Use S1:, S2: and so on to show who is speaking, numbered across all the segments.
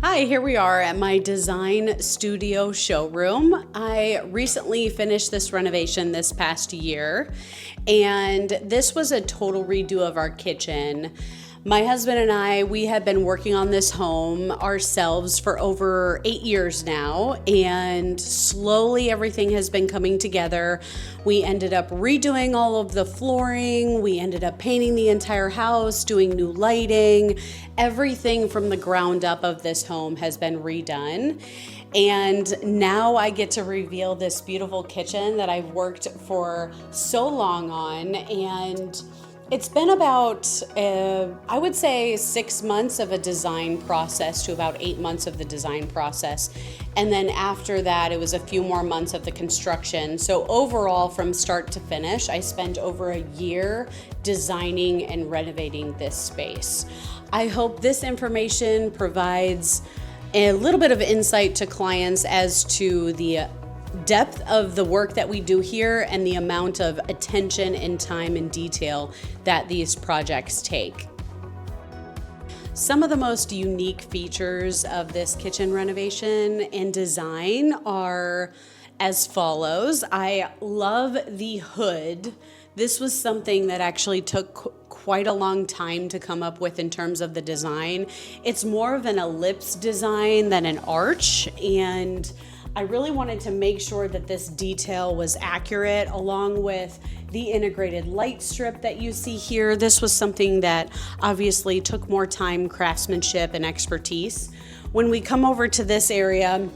S1: Hi, here we are at my design studio showroom. I recently finished this renovation this past year, and this was a total redo of our kitchen. My husband and I, we have been working on this home ourselves for over 8 years now, and slowly everything has been coming together. We ended up redoing all of the flooring. We ended up painting the entire house, doing new lighting. Everything from the ground up of this home has been redone. And now I get to reveal this beautiful kitchen that I've worked for so long on, and it's been about, I would say 6 months of a design process to about 8 months of the design process. And then after that, it was a few more months of the construction. So overall, from start to finish, I spent over a year designing and renovating this space. I hope this information provides a little bit of insight to clients as to the depth of the work that we do here and the amount of attention and time and detail that these projects take. Some of the most unique features of this kitchen renovation and design are as follows. I love the hood. This was something that actually took quite a long time to come up with in terms of the design. It's more of an ellipse design than an arch, and I really wanted to make sure that this detail was accurate, along with the integrated light strip that you see here. This was something that obviously took more time, craftsmanship, and expertise. When we come over to this area,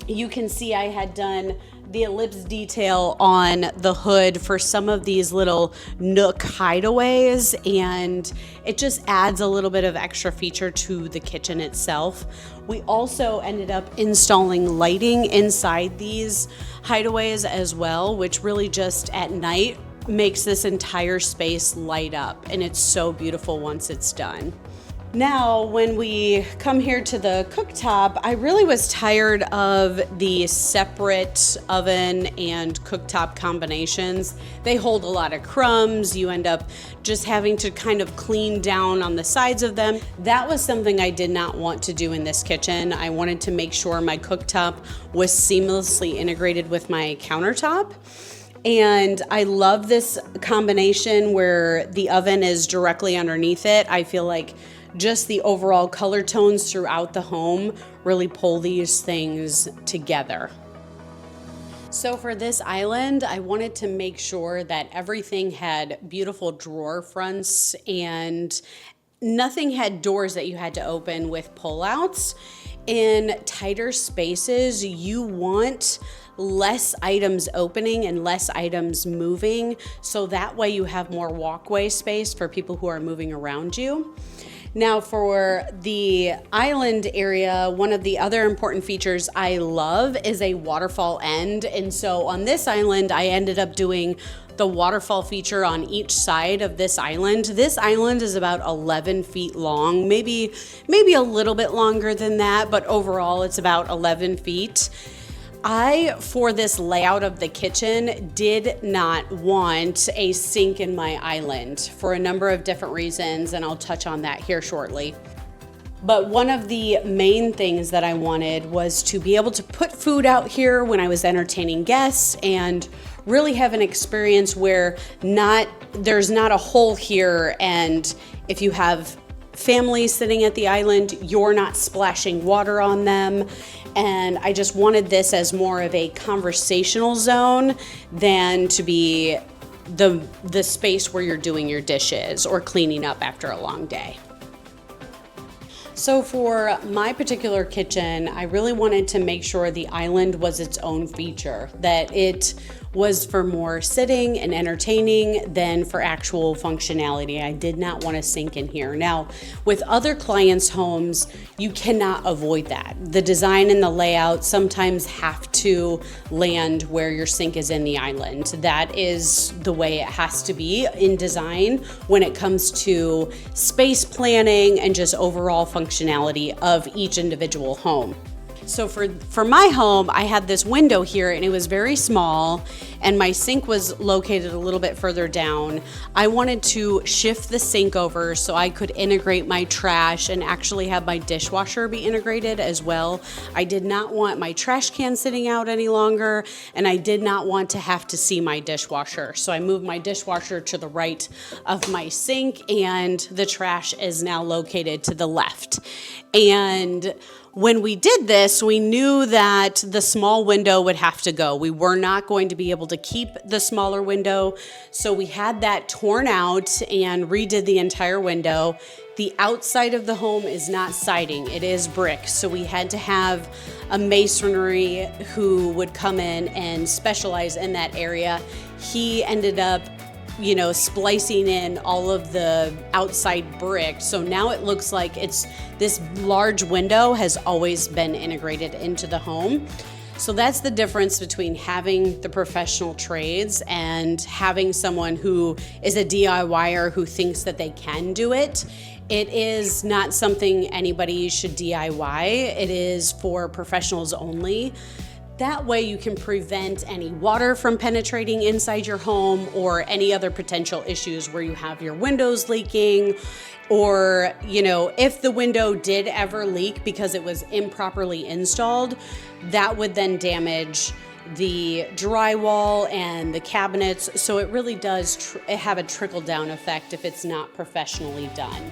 S1: you can see I had done the ellipse detail on the hood for some of these little nook hideaways, and it just adds a little bit of extra feature to the kitchen itself. We also ended up installing lighting inside these hideaways as well, which really just at night makes this entire space light up, and it's so beautiful once it's done. Now, when we come here to the cooktop, I really was tired of the separate oven and cooktop combinations. They hold a lot of crumbs. You end up just having to kind of clean down on the sides of them. That was something I did not want to do in this kitchen. I wanted to make sure my cooktop was seamlessly integrated with my countertop. And I love this combination where the oven is directly underneath it. I feel like just the overall color tones throughout the home really pull these things together. So for this island, I wanted to make sure that everything had beautiful drawer fronts and nothing had doors that you had to open with pullouts. In tighter spaces, you want less items opening and less items moving, so that way you have more walkway space for people who are moving around you. Now for the island area, one of the other important features I love is a waterfall end. And so on this island, I ended up doing the waterfall feature on each side of this island. This island is about 11 feet long, maybe a little bit longer than that, but overall it's about 11 feet. For this layout of the kitchen, did not want a sink in my island for a number of different reasons, and I'll touch on that here shortly. But one of the main things that I wanted was to be able to put food out here when I was entertaining guests and really have an experience where there's not a hole here, and if you have families sitting at the island, you're not splashing water on them. And I just wanted this as more of a conversational zone than to be the space where you're doing your dishes or cleaning up after a long day. So for my particular kitchen, I really wanted to make sure the island was its own feature, that it was for more sitting and entertaining than for actual functionality. I did not want to sink in here. Now, with other clients' homes, you cannot avoid that. The design and the layout sometimes have to land where your sink is in the island. That is the way it has to be in design when it comes to space planning and just overall functionality of each individual home. So for my home, I had this window here and it was very small and my sink was located a little bit further down. I wanted to shift the sink over so I could integrate my trash and actually have my dishwasher be integrated as well. I did not want my trash can sitting out any longer, and I did not want to have to see my dishwasher. So I moved my dishwasher to the right of my sink and the trash is now located to the left. And when we did this, we knew that the small window would have to go. We were not going to be able to keep the smaller window, so we had that torn out and redid the entire window. The outside of the home is not siding, it is brick, so we had to have a masonry who would come in and specialize in that area. He ended up splicing in all of the outside brick. So now it looks like this large window has always been integrated into the home. So that's the difference between having the professional trades and having someone who is a DIYer who thinks that they can do it. It is not something anybody should DIY. It is for professionals only. That way you can prevent any water from penetrating inside your home or any other potential issues where you have your windows leaking, or, if the window did ever leak because it was improperly installed, that would then damage the drywall and the cabinets. So it really does have a trickle-down effect if it's not professionally done.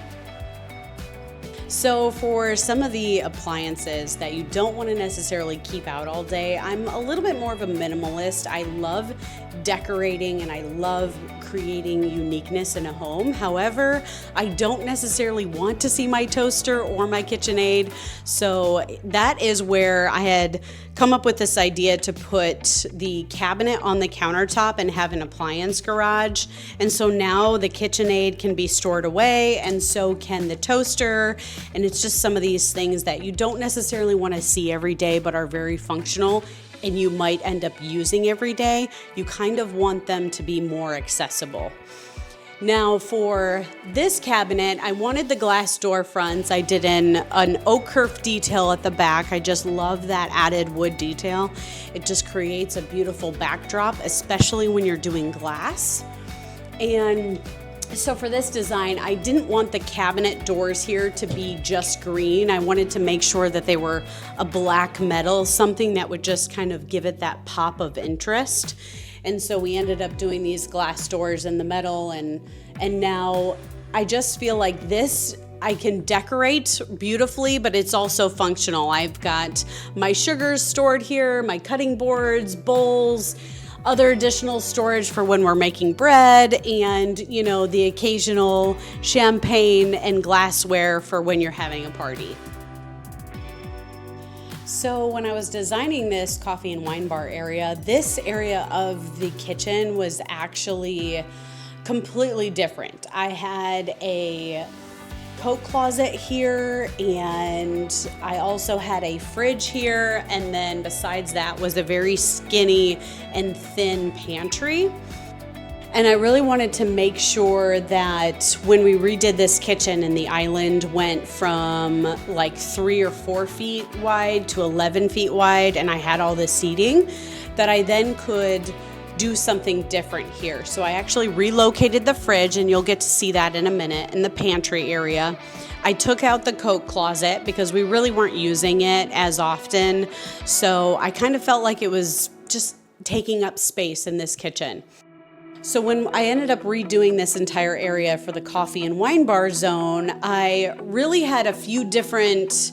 S1: So for some of the appliances that you don't want to necessarily keep out all day, I'm a little bit more of a minimalist. I love decorating and I love creating uniqueness in a home. However, I don't necessarily want to see my toaster or my KitchenAid. So that is where I had come up with this idea to put the cabinet on the countertop and have an appliance garage. And so now the KitchenAid can be stored away, and so can the toaster. And it's just some of these things that you don't necessarily want to see every day, but are very functional and you might end up using every day. You kind of want them to be more accessible. Now for this cabinet, I wanted the glass door fronts. I did an oak kerf detail at the back. I just love that added wood detail. It just creates a beautiful backdrop, especially when you're doing glass. And so for this design, I didn't want the cabinet doors here to be just green. I wanted to make sure that they were a black metal, something that would just kind of give it that pop of interest. And so we ended up doing these glass doors in the metal, and now I just feel like this I can decorate beautifully, but it's also functional. I've got my sugars stored here, my cutting boards, bowls, other additional storage for when we're making bread, and the occasional champagne and glassware for when you're having a party. So when I was designing this coffee and wine bar area, this area of the kitchen was actually completely different. I had a coat closet here, and I also had a fridge here, and then besides that was a very skinny and thin pantry. And I really wanted to make sure that when we redid this kitchen and the island went from like 3 or 4 feet wide to 11 feet wide, and I had all the seating, that I then could do something different here. So I actually relocated the fridge, and you'll get to see that in a minute, in the pantry area. I took out the coat closet because we really weren't using it as often. So I kind of felt like it was just taking up space in this kitchen. So when I ended up redoing this entire area for the coffee and wine bar zone, I really had a few different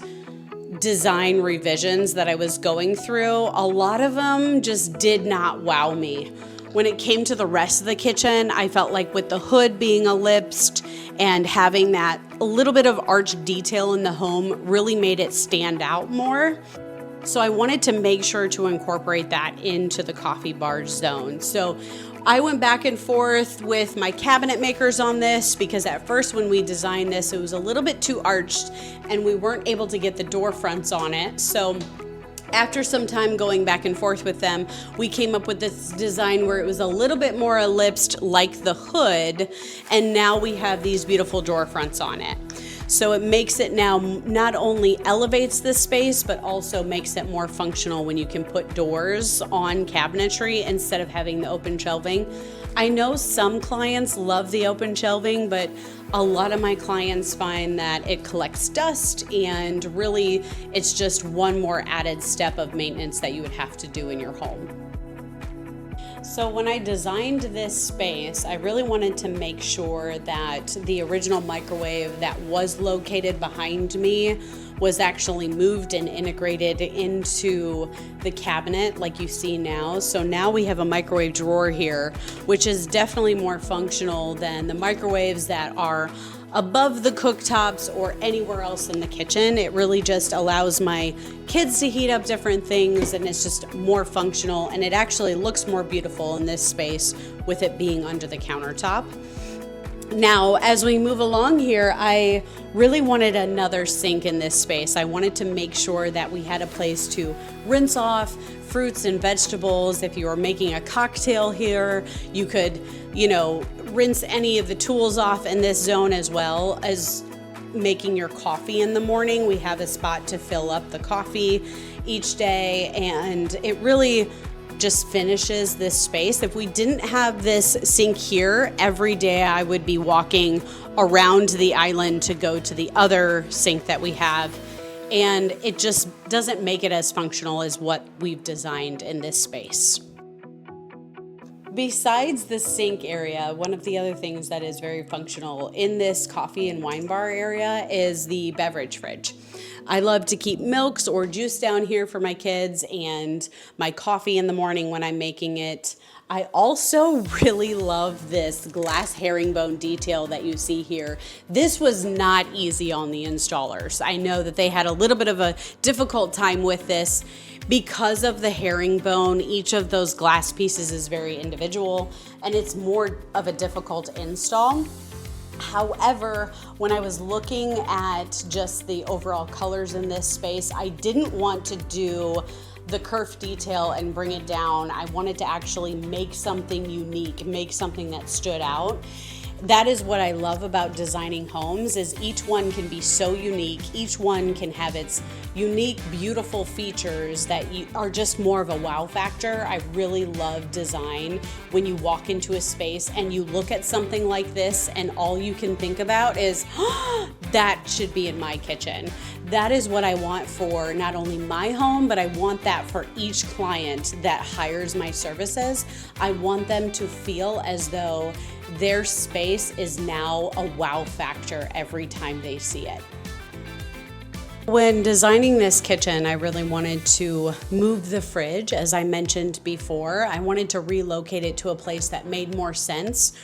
S1: design revisions that I was going through. A lot of them just did not wow me. When it came to the rest of the kitchen, I felt like with the hood being ellipsed and having that a little bit of arch detail in the home really made it stand out more. So I wanted to make sure to incorporate that into the coffee bar zone. So I went back and forth with my cabinet makers on this, because at first when we designed this, it was a little bit too arched and we weren't able to get the door fronts on it. So after some time going back and forth with them, we came up with this design where it was a little bit more ellipsed like the hood, and now we have these beautiful door fronts on it. So it makes it now not only elevates the space, but also makes it more functional when you can put doors on cabinetry instead of having the open shelving. I know some clients love the open shelving, but a lot of my clients find that it collects dust, and really it's just one more added step of maintenance that you would have to do in your home. So when I designed this space, I really wanted to make sure that the original microwave that was located behind me was actually moved and integrated into the cabinet like you see now. So now we have a microwave drawer here, which is definitely more functional than the microwaves that are above the cooktops or anywhere else in the kitchen. It really just allows my kids to heat up different things, and it's just more functional, and it actually looks more beautiful in this space with it being under the countertop. Now, as we move along here, I really wanted another sink in this space. I wanted to make sure that we had a place to rinse off fruits and vegetables. If you were making a cocktail here, you could, rinse any of the tools off in this zone, as well as making your coffee in the morning. We have a spot to fill up the coffee each day, and it really just finishes this space. If we didn't have this sink here, every day I would be walking around the island to go to the other sink that we have, and it just doesn't make it as functional as what we've designed in this space. Besides the sink area, one of the other things that is very functional in this coffee and wine bar area is the beverage fridge. I love to keep milks or juice down here for my kids and my coffee in the morning when I'm making it. I also really love this glass herringbone detail that you see here. This was not easy on the installers. I know that they had a little bit of a difficult time with this because of the herringbone. Each of those glass pieces is very individual, and it's more of a difficult install. However, when I was looking at just the overall colors in this space, I didn't want to do the kerf detail and bring it down. I wanted to actually make something unique, make something that stood out. That is what I love about designing homes, is each one can be so unique. Each one can have its unique, beautiful features that are just more of a wow factor. I really love design when you walk into a space and you look at something like this and all you can think about is, oh, that should be in my kitchen. That is what I want for not only my home, but I want that for each client that hires my services. I want them to feel as though their space is now a wow factor every time they see it. When designing this kitchen, I really wanted to move the fridge. As I mentioned before, I wanted to relocate it to a place that made more sense.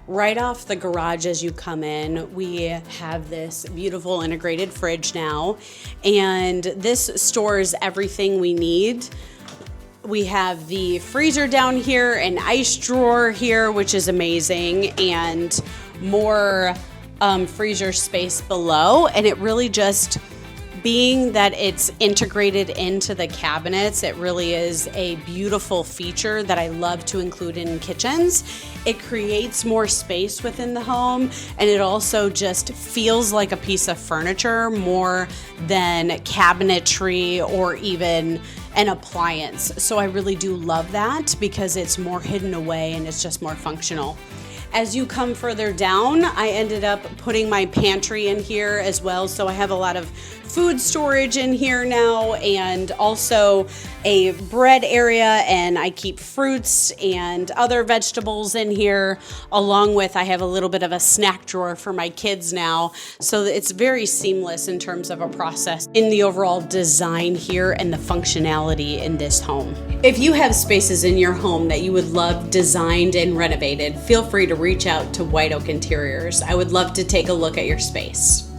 S1: Right off the garage as you come in, we have this beautiful integrated fridge now, and this stores everything we need. We have the freezer down here, an ice drawer here, which is amazing, and more freezer space below. And it really just, being that it's integrated into the cabinets, it really is a beautiful feature that I love to include in kitchens. It creates more space within the home, and it also just feels like a piece of furniture more than cabinetry or even an appliance. So I really do love that because it's more hidden away and it's just more functional. As you come further down, I ended up putting my pantry in here as well. So I have a lot of food storage in here now, and also a bread area, and I keep fruits and other vegetables in here, along with I have a little bit of a snack drawer for my kids now. So it's very seamless in terms of a process in the overall design here and the functionality in this home. If you have spaces in your home that you would love designed and renovated, feel free to reach out to White Oak Interiors. I would love to take a look at your space.